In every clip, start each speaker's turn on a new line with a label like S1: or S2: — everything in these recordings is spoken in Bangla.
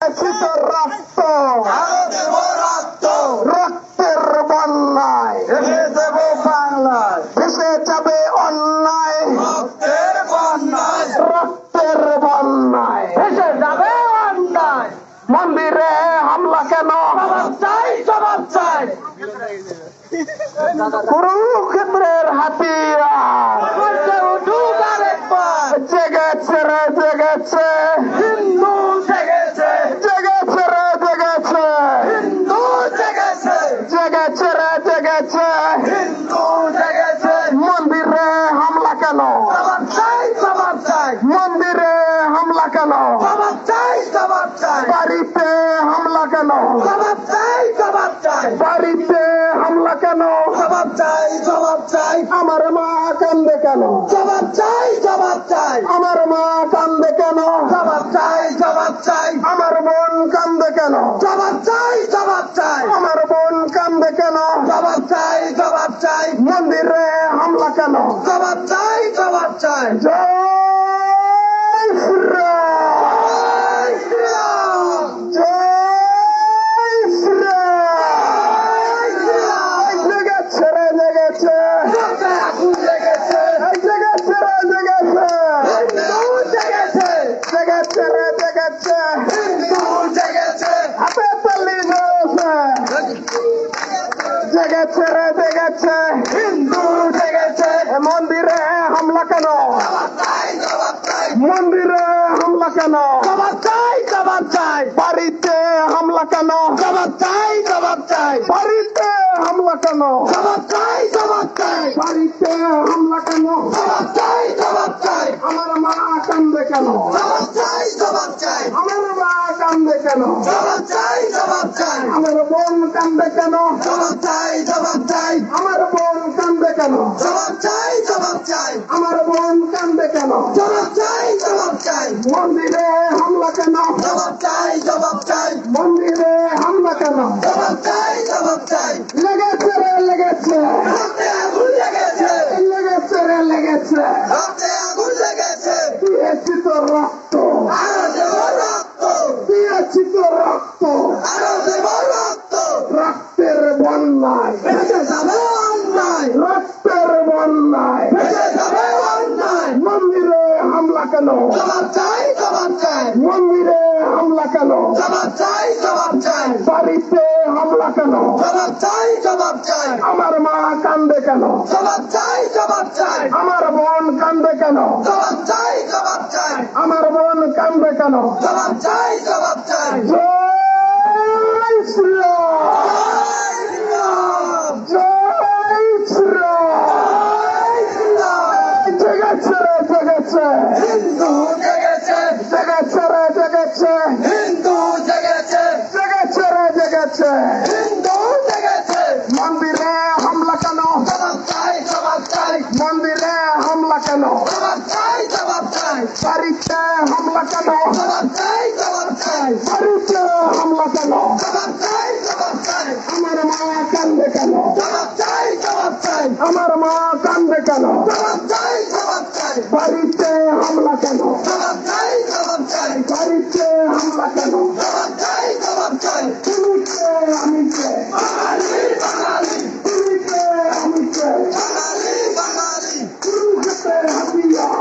S1: দিয়েছি তো রক্ত, রক্তের বন্যায় ভেসে দেব বাংলায়, ভেসে যাবে অন্যায়, রক্তের বন্যায় ভেসে যাবে অন্যায়। মন্দিরে হামলা কেন? জবাব চাই, জবাব চাই। কুরুক্ষেত্রের হাতিয়ার জেগেছে রে জেগেছে, হিন্দু জেগেছে, জেগেছে রে জেগেছে, হিন্দু জেগেছে, জেগেছে রে জেগেছে, হিন্দু জেগেছে। মন্দিরে হামলা কেন? জবাব চাই, জবাব চাই। মন্দিরে হামলা কেন? জবাব চাই, জবাব চাই। বাড়িতে হামলা কেন? জবাব চাই, জবাব চাই। বাড়িতে হামলা কেন? জবাব চাই, জবাব চাই। আমার মা কান্দে কেন? জবাব চাই, জবাব চাই। আমার মা কান্দে কেন? জবাব চাই, জবাব চাই। আমার বোন কান্দে কেন? জবাব চাই, জবাব চাই। আমার বোন কান্দে কেন? জবাব চাই, জবাব চাই। মন্দিরে হামলা কেন? জবাব চাই, জবাব চাই। জয় শ্রীরাম, জয় শ্রীরাম। জেগেছে রে জেগেছে, জেগেছে রে জেগেছে, জেগেছে, জেগেছে রে জেগেছে, জেগেছে। হাতে তালি রয়েছে, জেগেছে রে জেগেছে, হিন্দু জেগেছে। মন্দিরে হামলা কেন? মন্দিরে হামলা কেন? জবাব চাই, জবাব চাই। বাড়িতে হামলা কেন? জবাব চাই, জবাব চাই। বাড়িতে হামলা কেন? জবাব চাই, জবাব চাই। বাড়িতে হামলা কেন? জবাব চাই, জবাব চাই। আমার মা কান্দে কেন? জবাব চাই, জবাব চাই। আমার মা কান্দে কেন? জবাব চাই, জবাব চাই। আমার বোন কান্দে কেন? জবাব চাই, জবাব চাই। আমার বোন কান্দে কেন? জবাব চাই, জবাব চাই। আমার বোন কান্দে কেন? জবাব চাই, জবাব চাই। মন্দিরে হামলা কেন? জবাব চাই, জবাব চাই। মন্দিরে হামলা কেন? জবাব চাই, জবাব চাই। লেগেছে রে লেগেছে, রক্তে আগুন লেগেছে, লেগেছে রে লেগেছে, রক্তে আগুন লেগেছে। দিয়েছি তো রক্ত, আরো দেব রক্ত, দিয়েছি তো রক্ত, আরো দেব রক্ত। রক্তের বন্যায় ভেসে যাবে অন্যায়, রক্তের বন্যায় ভেসে যাবে অন্যায়। মন্দিরে হামলা কেন? জবাব চাই, জবাব চাই। মন্দিরে হামলা কেন? জবাব চাই, জবাব চাই। বাড়িতে হামলা কেন? জবাব চাই, জবাব চাই। আমার মা কান্দে কেন? জবাব চাই, জবাব চাই। আমার বোন কান্দে কেন? জবাব চাই, জবাব চাই। আমার বোন কান্দে কেন? জবাব চাই, জবাব চাই। জয় শ্রীরাম, জয় শ্রীরাম। জেগেছে রে জেগেছে, হিন্দু জেগেছে, জেগেছে রে জেগেছে, হিন্দু জেগেছে, জেগেছে রে জেগেছে, হিন্দু জেগেছে। মন্দিরে হামলা কেন? জবাব চাই, জবাব চাই। মন্দিরে হামলা কেন? জবাব চাই, জবাব চাই। বাড়িতে হামলা কেন? জবাব চাই, জবাব চাই। বাড়িতে হামলা কেন? জবাব চাই, জবাব চাই। আমার মা কান্দে কেন? জবাব চাই, জবাব চাই। আমার মা কান্দে কেন? জবাব চাই, জবাব চাই। বাড়িতে হামলা কেন? জবাব চাই, জবাব চাই। বাড়িতে হামলা কেন? জবাব চাই, জবাব চাই। তুমি কে আমি কে? বাঙালি, বাঙালি। তুমি কে আমি কে? বাঙালি, বাঙালি। কুরুক্ষেত্রের হাতিয়ার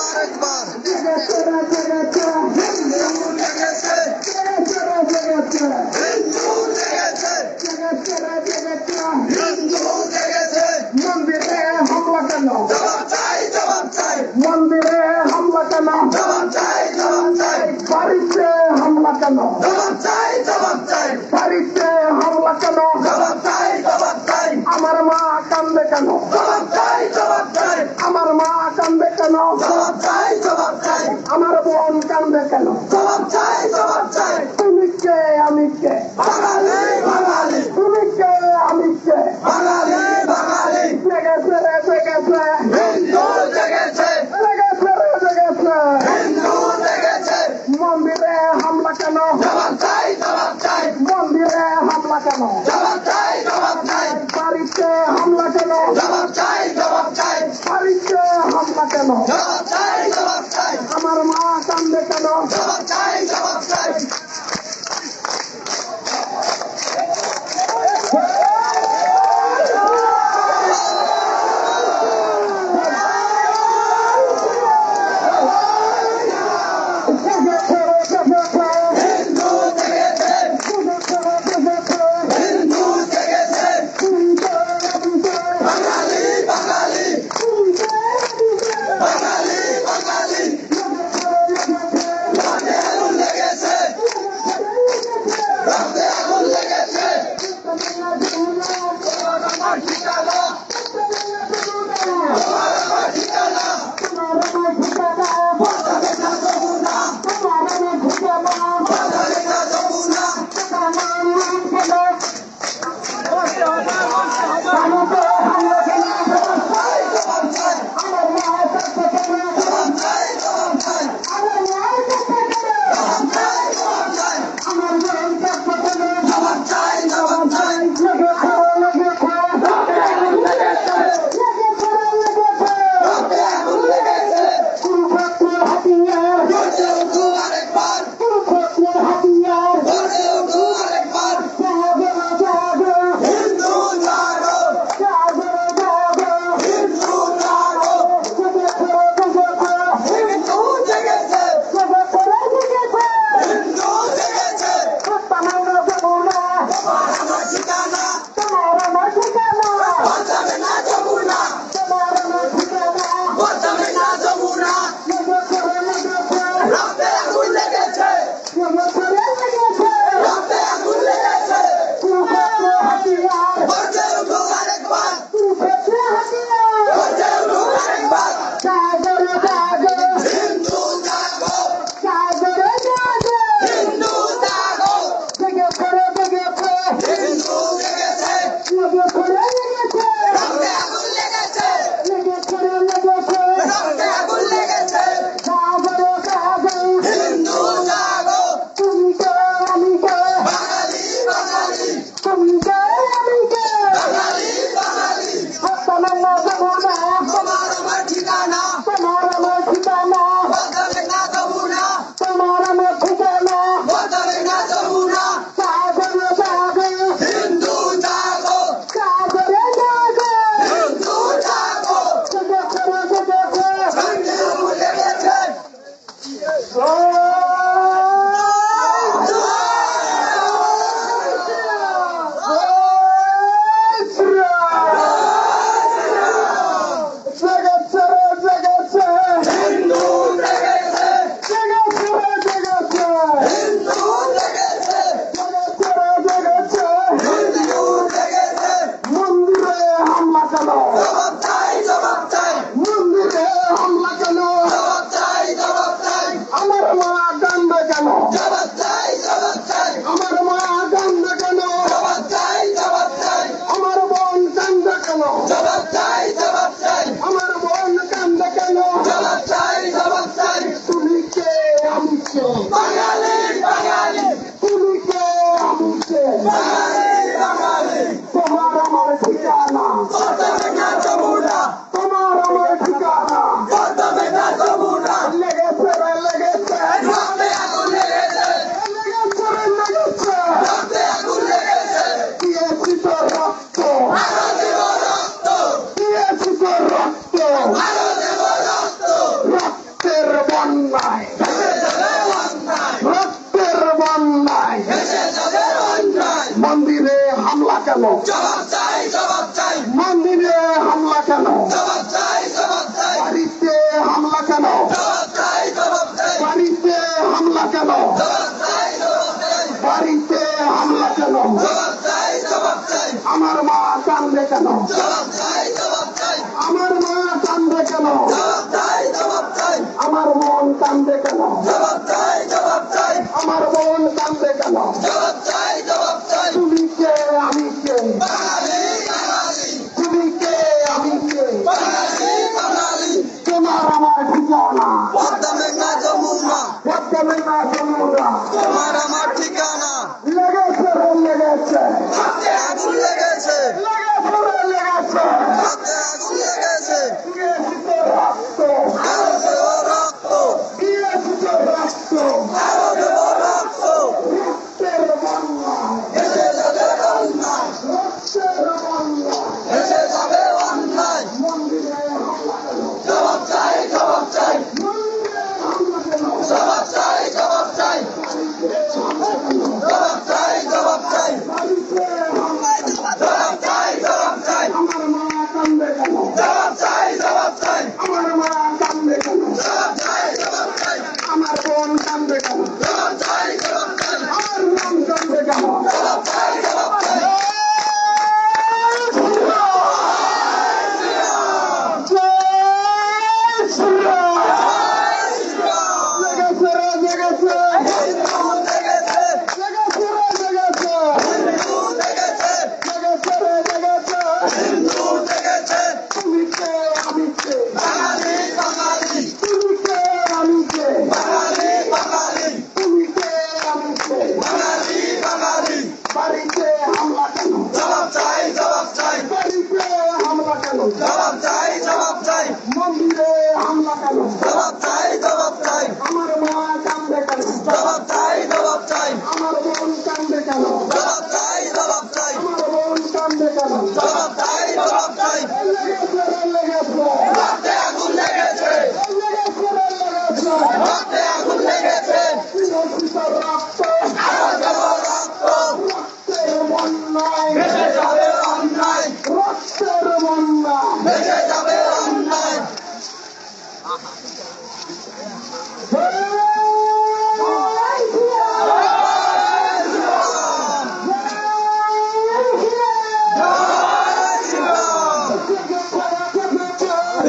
S1: আরেকবার জেগেছে রে জেগেছে, হিন্দু জেগেছে, জেগেছে রে জেগেছে, হিন্দু জেগেছে, জেগেছে রে জেগেছে, হিন্দু জেগেছে। মন্দিরে হামলা কেন? জবাব চাই, জবাব চাই। মন্দিরে হামলা কেন? জবাব চাই, জবাব চাই। বাড়িতে হামলা কেন? জবাব চাই, জবাব চাই। বাড়িতে হামলা কেন? জবাব চাই, জবাব চাই। আমার মা কান্দে কেন? জবাব চাই, জবাব চাই। আমার মা কান্দে কেন? জবাব চাই, জবাব চাই। আমার বোন কান্দে কেন? জবাব চাই, জবাব চাই। তুমি কে আমি কে? বাঙালি, বাঙালি। তুমি কে আমি কে? বাঙালি, বাঙালি। জেগেছে রে জেগেছে, হিন্দু জেগেছে, জেগেছে রে জেগেছে, হিন্দু জেগেছে। মন্দিরে হামলা কেন? জবাব চাই, জবাব চাই। মন্দিরে হামলা কেন? জবাব চাই, জবাব চাই। বাড়িতে হামলা কেন? জবাব চাই, জবাব চাই। বাড়িতে হামলা কেন? জবাব চাই, জবাব চাই। আমার মা কান্দে কেন? জবাব চাই, জবাব চাই। অন্যায় মন্দিরে হামলা কেন মন্দিরে হামলা কেন বাড়িতে হামলা কেন বাড়িতে হামলা কেন বাড়িতে হামলা কেন আমার মা কান্দে কেন আমার মা কান্দে কেন আমার মন কান্দে কেন আমার মন কান্দে কেন তুমি কে আমি কে তুমি কে আমি কে তোমার আমার ঠিকানা
S2: তোমার আমার ঠিকানা
S1: লেগেছে লেগেছে
S2: হাতে আগুন লেগেছে
S1: লেগেছে
S2: হাতে আগুন লেগেছে
S1: দিয়েছি রক্ত
S2: আরো দেব রক্ত
S1: দিয়েছি রক্ত
S2: আরো দেব রক্ত
S1: রক্তের বন্যা
S2: এসে যাবে অন্যায়
S1: রক্তের বন্যা
S2: এসে যাবে অন্যায়
S1: মন্দিরে হামলা কেন
S2: জবাব চাই জবাব চাই
S1: মন্দিরে হামলা কেন
S2: জবাব চাই জবাব চাই জবাব চাই জবাব চাই
S1: বাড়িতে হামলা কেন
S2: জবাব চাই জবাব চাই
S1: আমার মা কান্দে কেন
S2: জবাব চাই জবাব চাই
S1: আমার মা কান্দে কেন
S2: জবাব চাই জবাব চাই
S1: আমার বোন কান্দে কেন
S2: জবাব চাই জবাব চাই
S1: আমার মন কান্দে কেন
S2: জবাব চাই জবাব চাই
S1: বাড়িতে হামলা কেন
S2: জবাব চাই জবাব চাই
S1: বাড়িতে হামলা কেন
S2: জবাব চাই জবাব চাই
S1: মন্দিরে হামলা কেন
S2: জবাব চাই জবাব চাই
S1: আমার মা কান্দে কেন
S2: জবাব চাই জবাব চাই
S1: আমার বোন কান্দে কেন
S2: জবাব চাই জবাব চাই
S1: আমার বোন কান্দে কেন
S2: জবাব চাই জবাব চাই
S1: লেগেছে
S2: হাতে আগুন লেগেছে
S1: লেগেছে
S2: হাতে আগুন লেগেছে
S1: রক্ত
S2: আরো দেব রক্ত
S1: রক্তের বন্যায়
S2: এসে যাবে অন্যায়
S1: রক্তের বন্যা
S2: এসে যাবে অন্যায়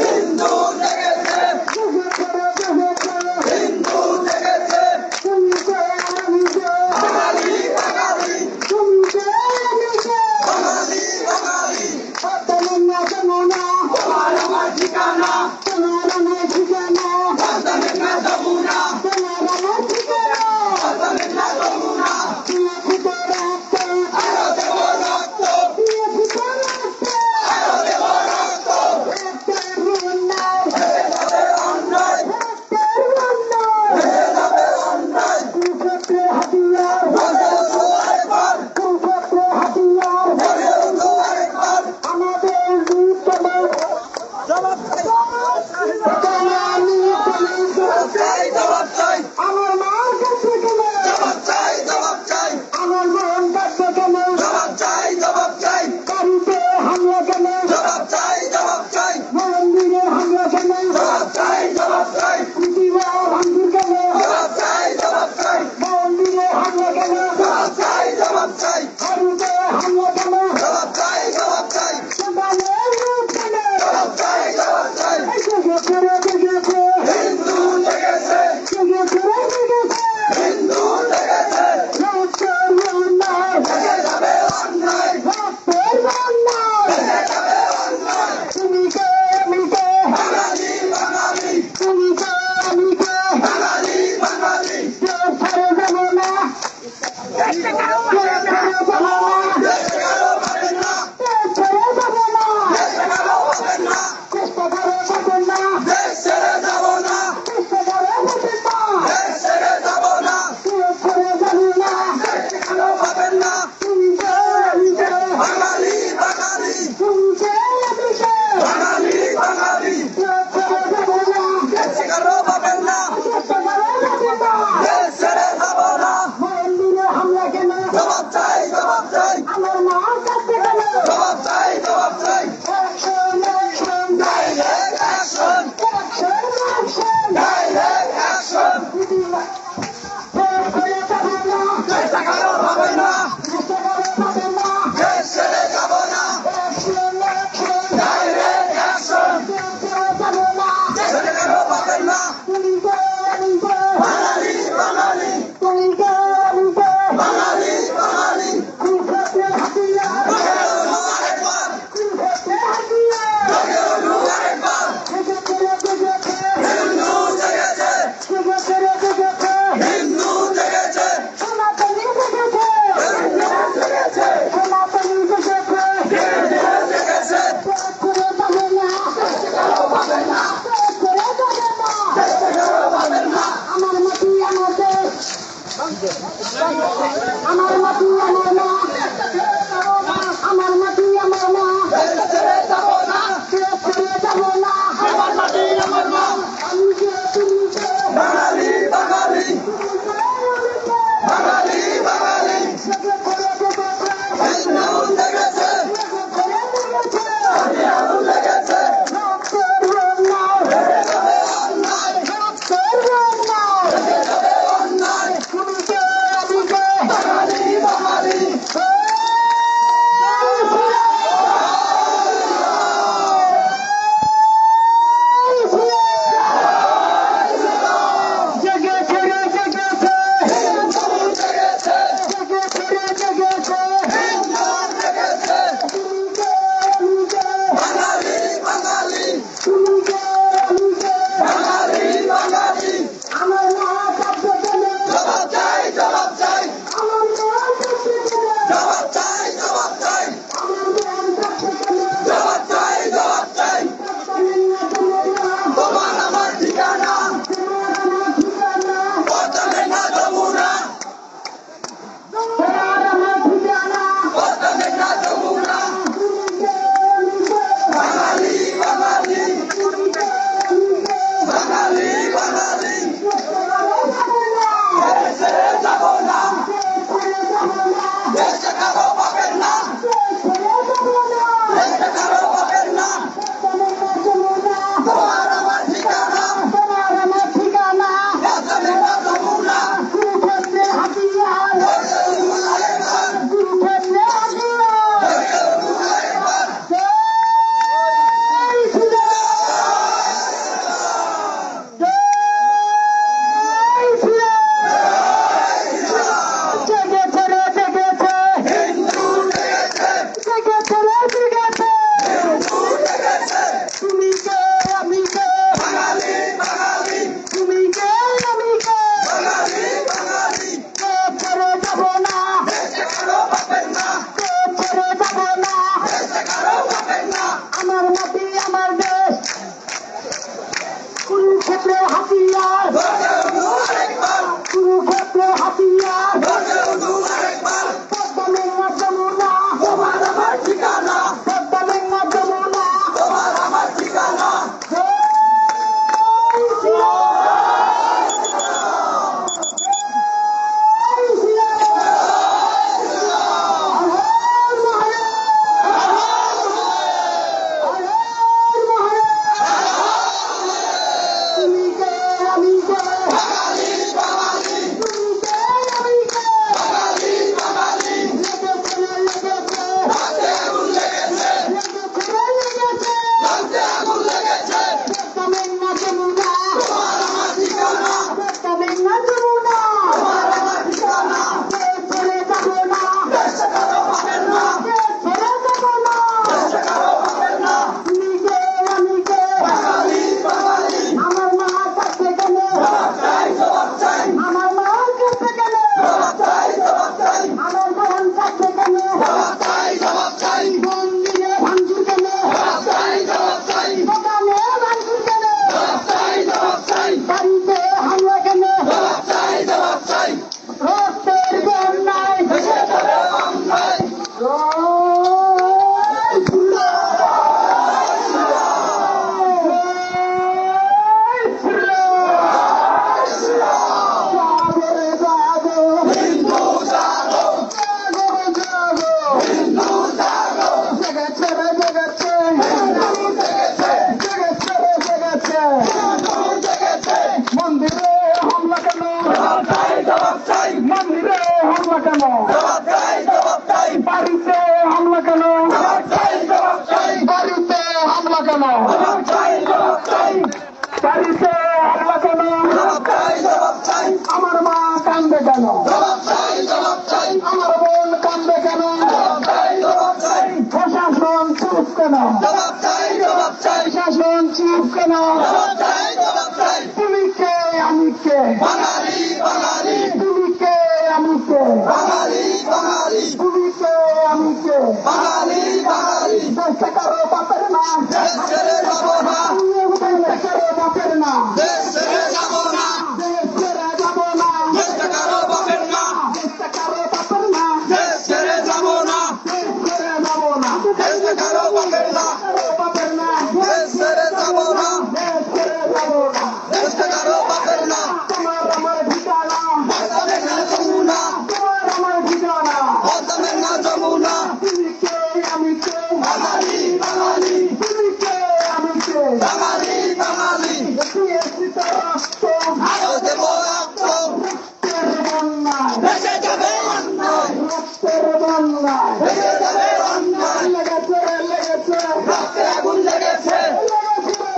S2: হিন্দু জেগেছে হিন্দু জেগেছে বাঙালি বাঙালি বাঙালি বাঙালি তোমার আমার ঠিকানা বাদামের না যমুনা বাদামের না যমুনা আরো দেব রক্ত আরো দেব রক্ত এসে যাবে অন্যায় এসে যাবে অন্যায় বলে উঠো আরেকবার বলে উঠো আরেকবার জবাব চাই জবাব চাই
S1: আমার মা কাছে কেন
S2: জবাব চাই জবাব চাই
S1: আমার বোন কাছে কেন
S2: জবাব চাই জবাব চাই
S1: বাড়িতে হামলা কেন
S2: জবাব চাই জবাব চাই
S1: মন্দিরে হামলা কেন
S2: জবাব চাই জবাব চাই
S1: প্রতিভা ভাঙচুর কেন
S2: জবাব চাই জবাব চাই
S1: মন্দিরে হামলা কেন
S2: জবাব চাই জবাব চাই
S1: বাড়িতে হামলা কেন
S2: জবাব চাই জবাব চাই
S1: সকালের রূপ কেন
S2: জবাব চাই জবাব চাই
S1: জেগেছে
S2: হিন্দু জেগেছে হিন্দু জেগেছে
S1: রক্তের বন্যায়
S2: এসে যাবে অন্যায়
S1: রক্তের বন্যায়
S2: এসে যাবে অন্যায়
S1: তুমি কে আমি কে
S2: বাঙালি বাঙালি
S1: তুমি কে আমি কে
S2: বাঙালি বাঙালি
S1: কেউ ছেড়ে দেবো না কেউ ছেড়ে দেবো না
S2: দেশে কারো পাবেন না
S1: কেউ ছেড়ে দেবো না
S2: দেশে কারো পাবেন না
S1: চেষ্টা করে পাবেন না
S2: দেশ ছেড়ে যাব না
S1: চেষ্টা করে পাবেন না
S2: দেশ ছেড়ে যাব না
S1: কেউ ছেড়ে দেবো না
S2: দেশে কারো পাবেন না
S1: তুমি কে আমি কে
S2: বাঙালি বাঙালি
S1: তুমি কে আমি কে
S2: বাঙালি বাঙালি
S1: কেউ ছেড়ে দেবো না
S2: দেশে কারো পাবেন না
S1: চেষ্টা করে পাবেন না
S2: দেশ ছেড়ে যাব না
S1: মন্দিরে আমার মাটি আমার মা, আমার মাটি আমার মা,
S2: ছেড়ে যাব না,
S1: ছেড়ে যাব না,
S2: আমার মাটি আমার মা,
S1: আমি যে তুমি যে
S2: বাঙালি বাঙালি বাঙালি বাঙালি, হিন্দু জেগেছে, আগুন লেগেছে, লেগে যাবে অন্যায়, লেগে যাবে অন্যায়, বাঙালি বাঙালি, হিন্দু জেগেছে, হিন্দু জেগেছে, বাঙালি বাঙালি, বাঙালি বাঙালি, জবাব চাই জবাব চাই, জবাব চাই জবাব চাই, জবাব চাই জবাব চাই, তোমার আমার ঠিকানা, বদলে না যমুনা, বদলে না যমুনা, বাঙালি বাঙালি, বাঙালি বাঙালি, দেশে যাব না, দেশে কারো পাবেন না, দেশে কারো পাবেন না, তোমার আমার ঠিকানা, বদলে না যমুনা, ধরে উঠুন আরেকবার, ধরে উঠুন আরেকবার, হিন্দু জেগেছে, হিন্দু জেগেছে, বাঙালি বাঙালি, বাঙালি বাঙালি, দেশে কারো পাবেন না, দেশে কারো পাবেন না,
S1: আমার মাটি আমার দেশ, কুরুক্ষেত্র হাতিয়ার,
S2: ধরে উঠুন আরেকবার,
S1: কুরুক্ষেত্র হাতিয়ার,
S2: ধরে উঠুন আরেকবার,
S1: পদ্মা যমুনা,
S2: তোমার আমার ঠিকানা,
S1: পদ্মা যমুনা,
S2: তোমার আমার ঠিকানা, বাঙালি বাঙালি, বাঙালি বাঙালি, হাতে আগুন লেগেছে, হাতে আগুন লেগেছে, তোমার আমার ঠিকানা, তোমার আমার ঠিকানা, দেশে কারো পাবেন না, দেশে কারো পাবেন না, বাঙালি বাঙালি,
S1: আমার মা কাছে কেন,
S2: জবাব চাই জবাব চাই,
S1: আমার মা কাছে কেন,
S2: জবাব চাই জবাব চাই,
S1: আমার বোন কাছে কেন,
S2: জবাব চাই জবাব চাই,
S1: মন্দিরে ভাঙচুর কেন,
S2: জবাব চাই জবাব চাই,
S1: দোকানে ভাঙচুর কেন,
S2: জবাব চাই জবাব চাই,
S1: বাড়িতে হামলা কেন,
S2: জবাব চাই জবাব চাই,
S1: রক্তের বন্যায়
S2: দেশে যাবে অন্যায়, হিন্দু জাগো, হিন্দু জাগো, হিন্দু জেগেছে,
S1: মন্দিরে হামলা কেন,
S2: জবাব চাই জবাব চাই,
S1: মন্দিরে হামলা কেন,
S2: জবাব চাই জবাব চাই,
S1: বাড়িতে হামলা কেন,
S2: জবাব চাই জবাব চাই,
S1: বাড়িতে হামলা কেন,
S2: জবাব চাই জবাব চাই,
S1: বাড়িতে হামলা কেন,
S2: জবাব চাই জবাব চাই,
S1: আমার মা কান্দে কেন,
S2: জবাব চাই জবাব চাই,
S1: আমার বোন কান্দে কেন,
S2: জবাব চাই জবাব চাই,
S1: প্রশাসন চুপ কেন,
S2: জবাব চাই জবাব চাই,
S1: প্রশাসন চুপ কেন,
S2: জবাব চাই জবাব চাই,
S1: তুমি কে আমি কে,
S2: বাঙালি বাঙালি,
S1: তুমি কে আমি কে,
S2: বাঙালি
S1: অন্যায়
S2: ভেঙে যাবে অন্যায়
S1: লেগেছে লেগেছে
S2: রক্তে আগুন লেগেছে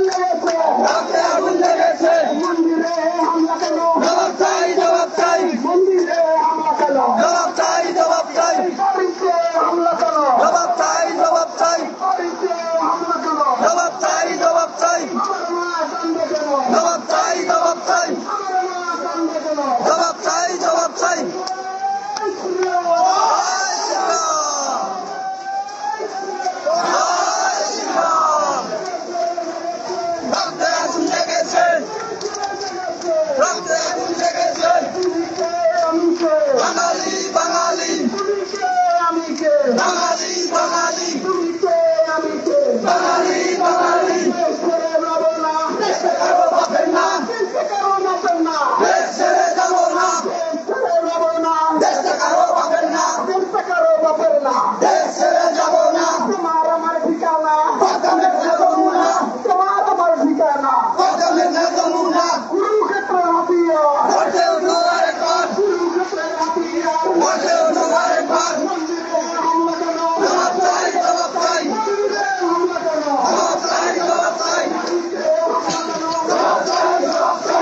S1: লেগেছে
S2: রক্তে আগুন লেগেছে
S1: মন্দিরে হামলা কেন
S2: জবাব চাই জবাব চাই
S1: মন্দিরে হামলা কেন
S2: জবাব চাই জবাব চাই
S1: বাড়িতে হামলা কেন
S2: জবাব চাই জবাব চাই
S1: বাড়িতে হামলা কেন
S2: জবাব চাই জবাব চাই
S1: আমার মা কান্দে কেন
S2: জবাব চাই জবাব চাই
S1: আমার মা কান্দে কেন
S2: জবাব চাই জবাব চাই রক্তে আগুন লেগেছে রক্তে আগুন লেগেছে
S1: আমি কে
S2: বাঙালি বাঙালি
S1: আমি কে
S2: বাঙালি বাঙালি
S1: তুমি কে আমি কে
S2: বাঙালি বাঙালি
S1: দেশ ছেড়ে যাবো না
S2: দেশে কারো বাপের না
S1: দেশে কারো বাপের না
S2: দেশ ছেড়ে যাবো না
S1: দেশ ছেড়ে যাবো না
S2: দেশে কারো বাপের না
S1: দেশে কারো বাপের না
S2: দেশ ছেড়ে যাবো না
S1: তোমার আমার ঠিকানা
S2: বাদামের না যমুনা
S1: তোমার আমার ঠিকানা
S2: বাদামের না যমুনা
S1: কুরুক্ষেত্র হাতিয়ার
S2: ভোটে উঠো আরেকবার
S1: কুরুক্ষেত্রের হাতিয়ার
S2: ভোটে উঠো আরেকবার
S1: মন্দিরে হামলা কেন
S2: জবাব চাই জবাব চাই
S1: মন্দিরে হামলা কেন
S2: জবাব চাই জবাব চাই জবাব চাই জবাব চাই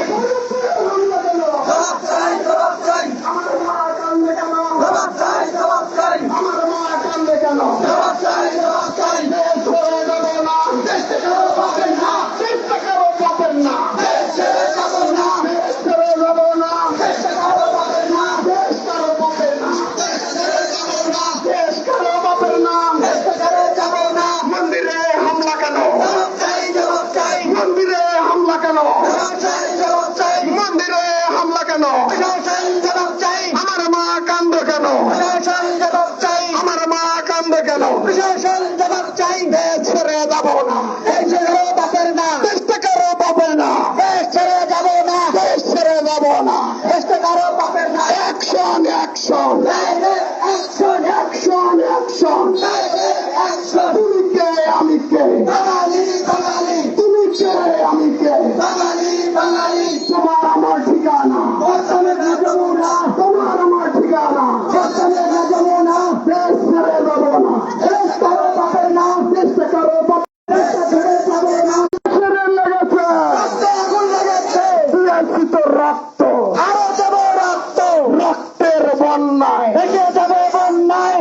S1: হামলা কেন
S2: জবাব চাই জবাব চাই
S1: আমার মা কান্দে কেন
S2: জবাব চাই জবাব চাই
S1: আমার মা কান্দে কেন
S2: জবাব চাই জবাব চাই
S1: দেশ ছেড়ে যাবো না
S2: দেশে কারো বাপের না
S1: দেশে কারো বাপের না
S2: দেশ ছেড়ে যাবো না
S1: দেশ ছেড়ে যাবো না
S2: দেশে কারো বাপের না
S1: দেশ কারো বাপের না
S2: দেশ ছেড়ে যাবো না
S1: দেশ কারো বাপের না
S2: দেশে কারো যাবো না
S1: মন্দিরে হামলা কেন
S2: জবাব চাই জবাব চাই
S1: মন্দিরে হামলা কেন
S2: জবাব চাই জবাব চাই
S1: মন্দিরে হামলা কেন
S2: জবাব চাই জবাব চাই
S1: আমার মা কান্দে কেন
S2: জবাব চাই জবাব চাই
S1: আমার মা কান্দে কেন
S2: প্রশাসন জবাব চাই
S1: দেশ ছেড়ে যাবো না
S2: দেশে কারো বাপের না
S1: দেশে কারো বাপের না
S2: দেশ ছেড়ে যাবো না
S1: দেশ ছেড়ে যাবো না
S2: দেশে কারো বাপের না
S1: action action
S2: direct action
S1: action action
S2: direct action
S1: তুমি কে আমি কে
S2: বাঙালি বাঙালি
S1: তুমি কে আমি কে
S2: বাঙালি বাঙালি
S1: তোমার আমার ঠিকানা
S2: বাদামের না যমুনা
S1: তোমার আমার ঠিকানা
S2: বাদামের না যমুনা
S1: দেশ ছেড়ে যাবো না
S2: দেশ কারো বাপের না
S1: দেশে কারো বাপের
S2: দেশে ছেড়ে যাবো না
S1: ছেড়ে লেগেছে
S2: রক্তে আগুন লেগেছে
S1: দিয়েছিত রক্ত
S2: আরো দেবো রক্ত
S1: রক্তের বন্যায়
S2: ভেঙে যাবে বন্যায়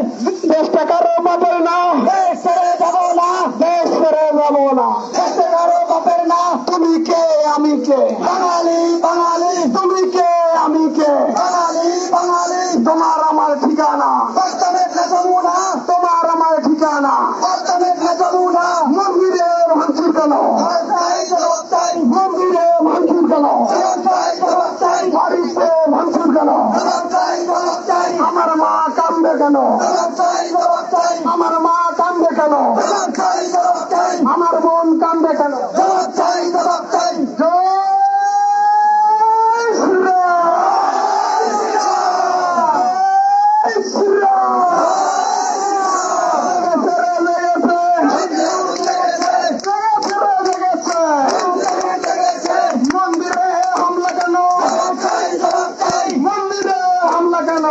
S1: দেশে কারো বাপের না
S2: দেশ ছেড়ে যাবো না
S1: দেশ ছেড়ে যাবো না
S2: দেশে কারো বাপের না
S1: তুমি কে আমি কে
S2: বাঙালি বাঙালি
S1: তুমি কে আমি কে
S2: বাঙালি বাঙালি
S1: তোমার আমার ঠিকানা
S2: বাদামের না যমুনা
S1: তোমার আমার ঠিকানা
S2: বাদামের না যমুনা
S1: মন্দিরে ভাঙচুর কেন
S2: জবাব চাই জবাব চাই
S1: মন্দিরে ভাঙচুর কেন
S2: জবাব চাই জবাব চাই
S1: বাড়িতে ভাঙচুর কেন
S2: জবাব চাই জবাব চাই
S1: আমার মা কান্দে কেন
S2: জবাব চাই জবাব চাই
S1: আমার মা কান্দে কেন
S2: জবাব চাই জবাব চাই
S1: আমার বোন কান্দে কেন
S2: জবাব চাই জবাব চাই
S1: জয় শ্রীরাম! জয় শ্রীরাম! লেগেছে, লেগেছে, লেগেছে, লেগেছে। মন্দিরে হামলা কেন
S2: জবাব চাই জবাব চাই
S1: মন্দিরে হামলা কেন